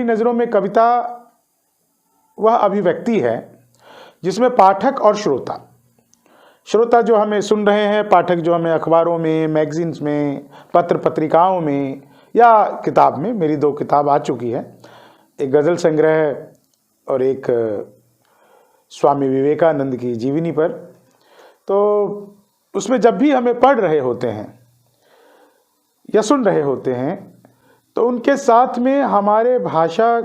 नज़रों में कविता वह अभिव्यक्ति है जिसमें पाठक और श्रोता जो हमें सुन रहे हैं, पाठक जो हमें अखबारों में, मैगजीन्स में, पत्र पत्रिकाओं में या किताब में, मेरी 2 किताब आ चुकी है, एक गज़ल संग्रह और एक स्वामी विवेकानंद की जीवनी पर। तो उसमें जब भी हमें पढ़ रहे होते हैं या सुन रहे होते हैं तो उनके साथ में हमारे भाषा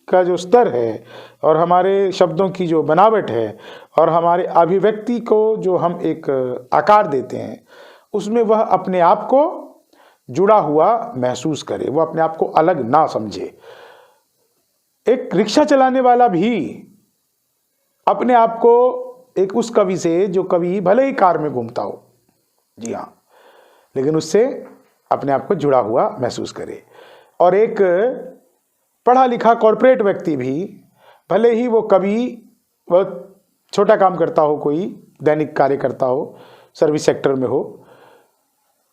का जो स्तर है और हमारे शब्दों की जो बनावट है और हमारे अभिव्यक्ति को जो हम एक आकार देते हैं, उसमें वह अपने आप को जुड़ा हुआ महसूस करे, वह अपने आप को अलग ना समझे। एक रिक्शा चलाने वाला भी अपने आप को एक उस कवि से, जो कवि भले ही कार में घूमता हो, जी हाँ, लेकिन उससे अपने आप को जुड़ा हुआ महसूस करे। और एक पढ़ा लिखा कॉर्पोरेट व्यक्ति भी, भले ही वो कभी बहुत छोटा काम करता हो, कोई दैनिक कार्य करता हो, सर्विस सेक्टर में हो,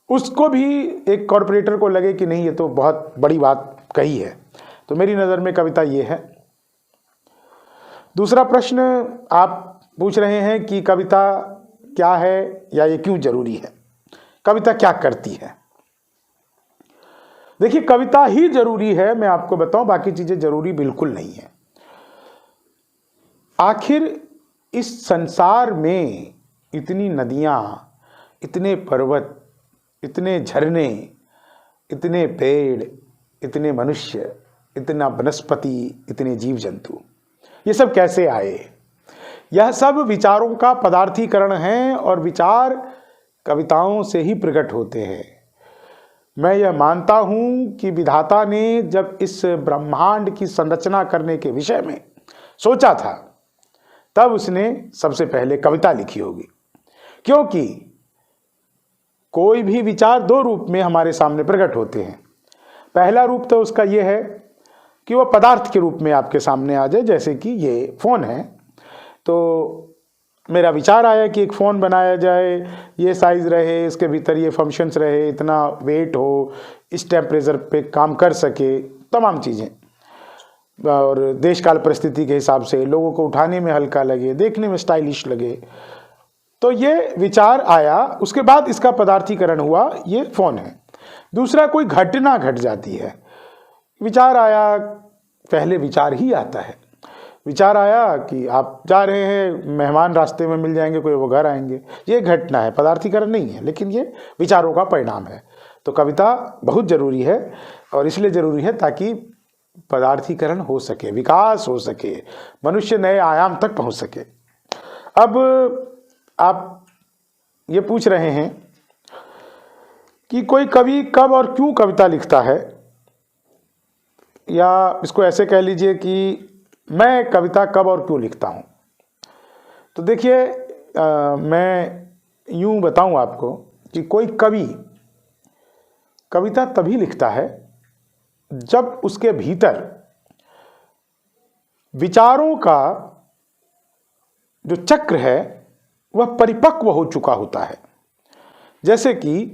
उसको भी एक कॉर्पोरेटर को लगे कि नहीं, ये तो बहुत बड़ी बात कही है। तो मेरी नज़र में कविता ये है। दूसरा प्रश्न आप पूछ रहे हैं कि कविता क्या है या ये क्यों जरूरी है, कविता क्या करती है। देखिए, कविता ही जरूरी है, मैं आपको बताऊं, बाकी चीजें जरूरी बिल्कुल नहीं है। आखिर इस संसार में इतनी नदियां, इतने पर्वत, इतने झरने, इतने पेड़, इतने मनुष्य, इतना वनस्पति, इतने जीव जंतु, ये सब कैसे आए? यह सब विचारों का पदार्थीकरण है और विचार कविताओं से ही प्रकट होते हैं। मैं यह मानता हूं कि विधाता ने जब इस ब्रह्मांड की संरचना करने के विषय में सोचा था, तब उसने सबसे पहले कविता लिखी होगी। क्योंकि कोई भी विचार 2 रूप में हमारे सामने प्रकट होते हैं। पहला रूप तो उसका यह है कि वह पदार्थ के रूप में आपके सामने आ जाए। जैसे कि ये फ़ोन है, तो मेरा विचार आया कि एक फ़ोन बनाया जाए, ये साइज़ रहे, इसके भीतर ये फंक्शंस रहे, इतना वेट हो, इस टेम्परेचर पे काम कर सके, तमाम चीज़ें, और देश काल परिस्थिति के हिसाब से लोगों को उठाने में हल्का लगे, देखने में स्टाइलिश लगे। तो ये विचार आया, उसके बाद इसका पदार्थीकरण हुआ, ये फ़ोन है। दूसरा, कोई घटना घट जाती है, विचार आया, पहले विचार ही आता है। विचार आया कि आप जा रहे हैं, मेहमान रास्ते में मिल जाएंगे, कोई वो घर आएंगे, ये घटना है, पदार्थीकरण नहीं है, लेकिन ये विचारों का परिणाम है। तो कविता बहुत ज़रूरी है, और इसलिए ज़रूरी है ताकि पदार्थीकरण हो सके, विकास हो सके, मनुष्य नए आयाम तक पहुंच सके। अब आप ये पूछ रहे हैं कि कोई कवि कब और क्यों कविता लिखता है, या इसको ऐसे कह लीजिए कि मैं कविता कब और क्यों लिखता हूँ। तो देखिए, मैं यूँ बताऊँ आपको कि कोई कवि कविता तभी लिखता है जब उसके भीतर विचारों का जो चक्र है वह परिपक्व हो चुका होता है। जैसे कि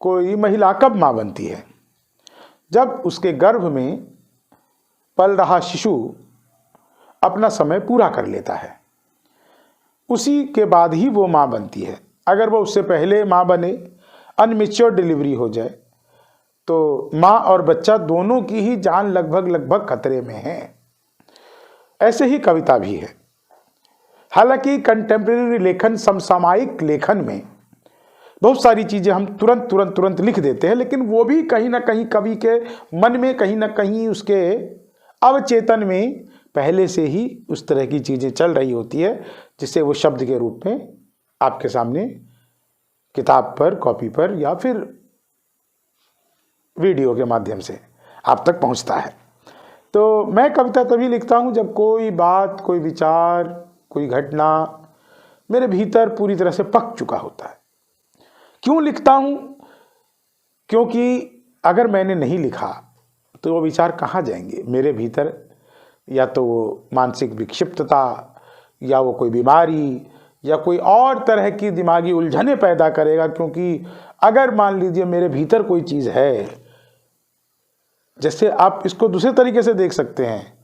कोई महिला कब माँ बनती है? जब उसके गर्भ में पल रहा शिशु अपना समय पूरा कर लेता है, उसी के बाद ही वो माँ बनती है। अगर वो उससे पहले माँ बने, अनमेच्योर डिलीवरी हो जाए, तो माँ और बच्चा दोनों की ही जान लगभग खतरे में है। ऐसे ही कविता भी है। हालांकि कंटेम्प्रेरी लेखन, समसामयिक लेखन में बहुत सारी चीज़ें हम तुरंत लिख देते हैं, लेकिन वो भी कहीं ना कहीं कवि के मन में, कहीं ना कहीं उसके अवचेतन में पहले से ही उस तरह की चीज़ें चल रही होती है, जिससे वो शब्द के रूप में आपके सामने किताब पर, कॉपी पर या फिर वीडियो के माध्यम से आप तक पहुंचता है। तो मैं कविता तभी लिखता हूं जब कोई बात, कोई विचार, कोई घटना मेरे भीतर पूरी तरह से पक चुका होता है। क्यों लिखता हूं? क्योंकि अगर मैंने नहीं लिखा तो वो विचार कहाँ जाएंगे मेरे भीतर? या तो वो मानसिक विक्षिप्तता, या वो कोई बीमारी, या कोई और तरह की दिमागी उलझने पैदा करेगा। क्योंकि अगर मान लीजिए मेरे भीतर कोई चीज़ है जैसे आप इसको दूसरे तरीके से देख सकते हैं,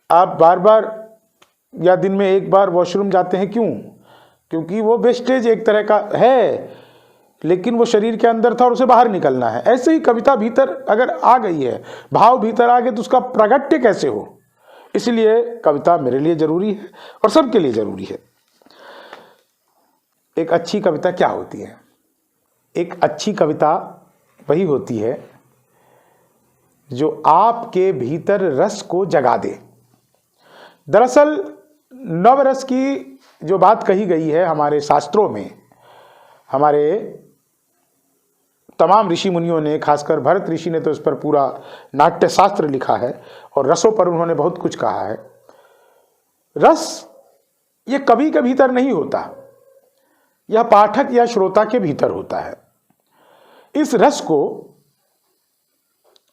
आप बार बार या दिन में एक बार वॉशरूम जाते हैं, क्यों? क्योंकि वो वेस्टेज एक तरह का है, लेकिन वो शरीर के अंदर था और उसे बाहर निकलना है। ऐसे ही कविता भीतर अगर आ गई है, भाव भीतर आ गए, तो उसका प्रागट्य कैसे हो? इसलिए कविता मेरे लिए जरूरी है और सबके लिए जरूरी है। एक अच्छी कविता क्या होती है? एक अच्छी कविता वही होती है जो आपके भीतर रस को जगा दे। दरअसल नवरस की जो बात कही गई है हमारे शास्त्रों में, हमारे तमाम ऋषि मुनियों ने, खासकर भरत ऋषि ने तो इस पर पूरा नाट्य शास्त्र लिखा है और रसों पर उन्होंने बहुत कुछ कहा है। रस ये कवि के भीतर नहीं होता, यह पाठक या श्रोता के भीतर होता है। इस रस को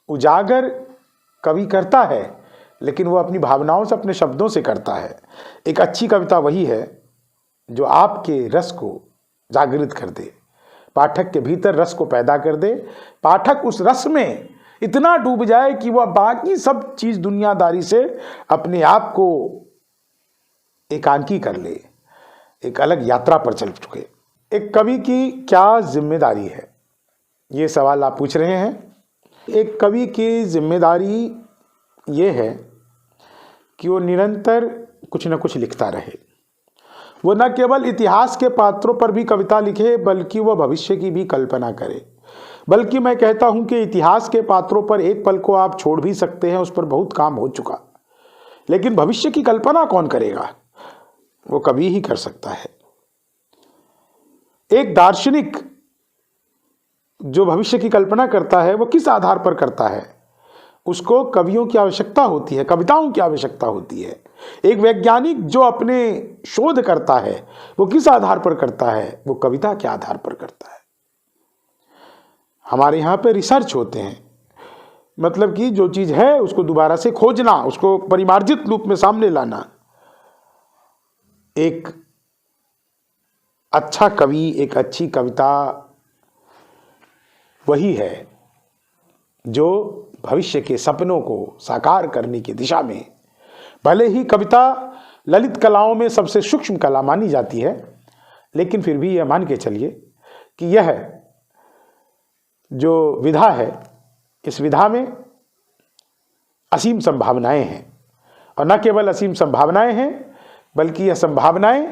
उजागर कवि करता है, लेकिन वो अपनी भावनाओं से, अपने शब्दों से करता है। एक अच्छी कविता वही है जो आपके रस को जागृत कर दे, पाठक के भीतर रस को पैदा कर दे। पाठक उस रस में इतना डूब जाए कि वह बाकी सब चीज दुनियादारी से अपने आप को एकांकी कर ले, एक अलग यात्रा पर चल चुके। एक कवि की क्या जिम्मेदारी है, ये सवाल आप पूछ रहे हैं। एक कवि की जिम्मेदारी ये है कि वो निरंतर कुछ न कुछ लिखता रहे। वो न केवल इतिहास के पात्रों पर भी कविता लिखे, बल्कि वह भविष्य की भी कल्पना करे। बल्कि मैं कहता हूं कि इतिहास के पात्रों पर एक पल को आप छोड़ भी सकते हैं, उस पर बहुत काम हो चुका। लेकिन भविष्य की कल्पना कौन करेगा? वो कवि ही कर सकता है। एक दार्शनिक जो भविष्य की कल्पना करता है, वो किस आधार पर करता है? उसको कवियों की आवश्यकता होती है, कविताओं की आवश्यकता होती है। एक वैज्ञानिक जो अपने शोध करता है, वो किस आधार पर करता है? वो कविता के आधार पर करता है। हमारे यहाँ पे रिसर्च होते हैं, मतलब कि जो चीज है उसको दोबारा से खोजना, उसको परिमार्जित रूप में सामने लाना। एक अच्छा कवि, एक अच्छी कविता वही है जो भविष्य के सपनों को साकार करने की दिशा में, भले ही कविता ललित कलाओं में सबसे सूक्ष्म कला मानी जाती है, लेकिन फिर भी यह मान के चलिए कि यह जो विधा है, इस विधा में असीम संभावनाएं हैं। और न केवल असीम संभावनाएं हैं, बल्कि यह संभावनाएं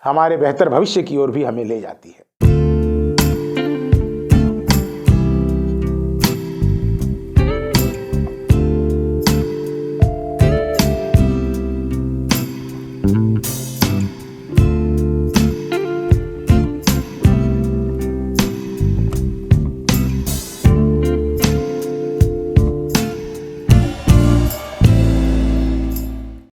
हमारे बेहतर भविष्य की ओर भी हमें ले जाती है।